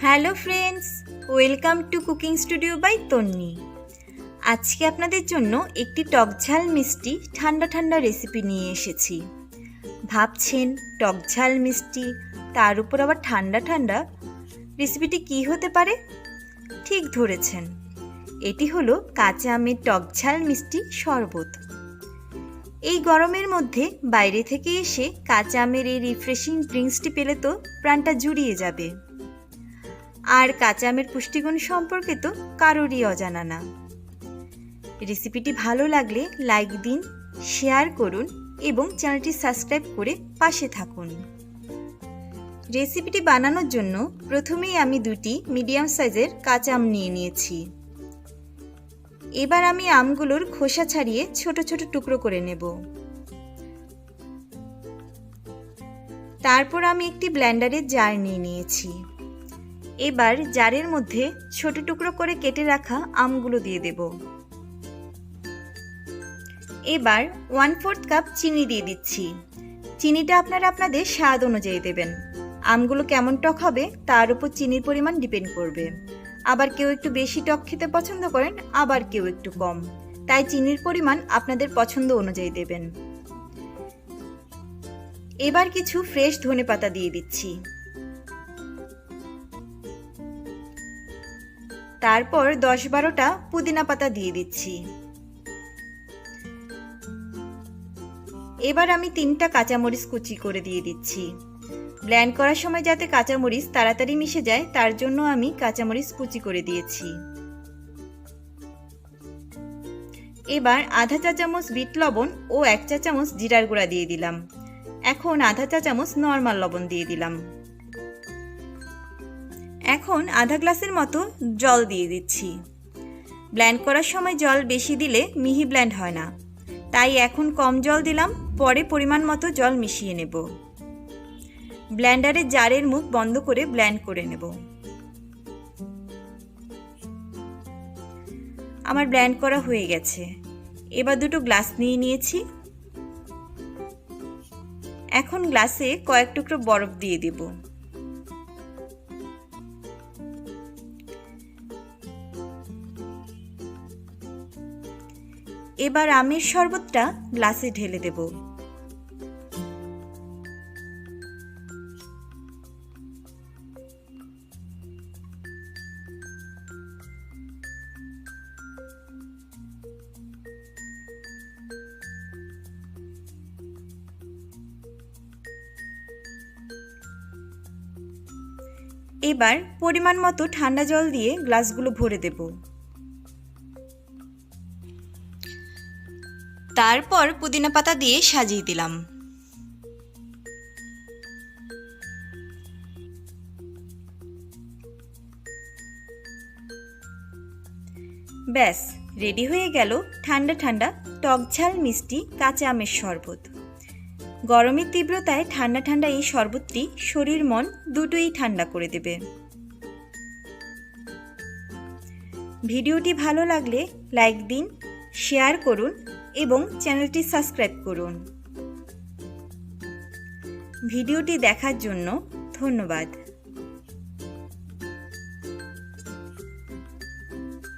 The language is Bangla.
Hello friends, welcome to cooking studio by Tonni. আজকে আপনাদের জন্য একটি টকঝাল মিষ্টি ঠান্ডা ঠান্ডা রেসিপি নিয়ে এসেছি। ভাবছেন টকঝাল মিষ্টি, তার উপর আবার ঠান্ডা ঠান্ডা, রেসিপিটি কী হতে পারে? ঠিক ধরেছেন, এটি হলো কাঁচা আমের টকঝাল মিষ্টি শরবত। এই গরমের মধ্যে বাইরে থেকে এসে কাঁচা আমের এই রিফ্রেশিং ড্রিঙ্কসটি পেলে তো প্রাণটা জুড়িয়ে যাবে। আর কাঁচা আমের পুষ্টিগুণ সম্পর্কে তো কারোরই অজানা না। রেসিপিটি ভালো লাগলে লাইক দিন, শেয়ার করুন এবং চ্যানেলটি সাবস্ক্রাইব করে পাশে থাকুন। রেসিপিটি বানানোর জন্য প্রথমেই আমি দুটি মিডিয়াম সাইজের কাঁচা আম নিয়ে নিয়েছি। এবার আমি আমগুলোর খোসা ছাড়িয়ে ছোট ছোট টুকরো করে নেব। তারপর আমি একটি ব্লেন্ডারের জার নিয়ে নিয়েছি। এবার জারের মধ্যে ছোট টুকরো করে কেটে রাখা আমগুলো দিয়ে দেব। এবার 1/4 কাপ চিনি দিয়ে দিচ্ছি। চিনিটা আপনারা আপনাদের স্বাদ অনুযায়ী দেবেন। আমগুলো কেমন টক হবে তার উপর চিনির পরিমাণ ডিপেন্ড করবে। আবার কেউ একটু বেশি টক খেতে পছন্দ করেন, আবার কেউ একটু কম, তাই চিনির পরিমাণ আপনাদের পছন্দ অনুযায়ী দেবেন। এবার কিছু ফ্রেশ ধনেপাতা দিয়ে দিচ্ছি। তারপর 10-12টা পুদিনা পাতা দিয়ে দিচ্ছি। এবার আমি 3টা কাঁচামরিচ কুচি করে দিয়ে দিচ্ছি। ব্লেন্ড করার সময় যাতে কাঁচামরিচ তাড়াতাড়ি মিশে যায় তার জন্য আমি কাঁচামরিচ কুচি করে দিয়েছি। এবার আধা চা চামচ বিট লবণ ও 1 চা চামচ জিরার গুঁড়া দিয়ে দিলাম। এখন আধা চা চামচ নর্মাল লবণ দিয়ে দিলাম। এখন আধা গ্লাসের মতো জল দিয়ে দিচ্ছি। ব্লেন্ড করার সময় জল বেশি দিলে মিহি ব্লেন্ড হয় না, তাই এখন কম জল দিলাম, পরে পরিমাণ মতো জল মিশিয়ে নেব। ব্লেন্ডারের জারের মুখ বন্ধ করে ব্লেন্ড করে নেব। আমার ব্লেন্ড করা হয়ে গেছে। এবার দুটো গ্লাস নিয়ে নিয়েছি। এখন গ্লাসে কয়েক টুকরো বরফ দিয়ে দেব। এবার আমের শরবতটা গ্লাসে ঢেলে দেব। এবার পরিমাণ মতো ঠান্ডা জল দিয়ে গ্লাসগুলো ভরে দেব। তারপর পুদিনা পাতা দিয়ে সাজিয়ে দিলাম। ব্যাস, রেডি হয়ে গেল ঠান্ডা ঠান্ডা টকঝাল মিষ্টি কাঁচা আমের শরবত। গরমের তীব্রতায় ঠান্ডা ঠান্ডা এই শরবতটি শরীর মন দুটোই ঠান্ডা করে দেবে। ভিডিওটি ভালো লাগলে লাইক দিন, শেয়ার করুন এবং চ্যানেলটি সাবস্ক্রাইব করুন। ভিডিওটি দেখার জন্য ধন্যবাদ।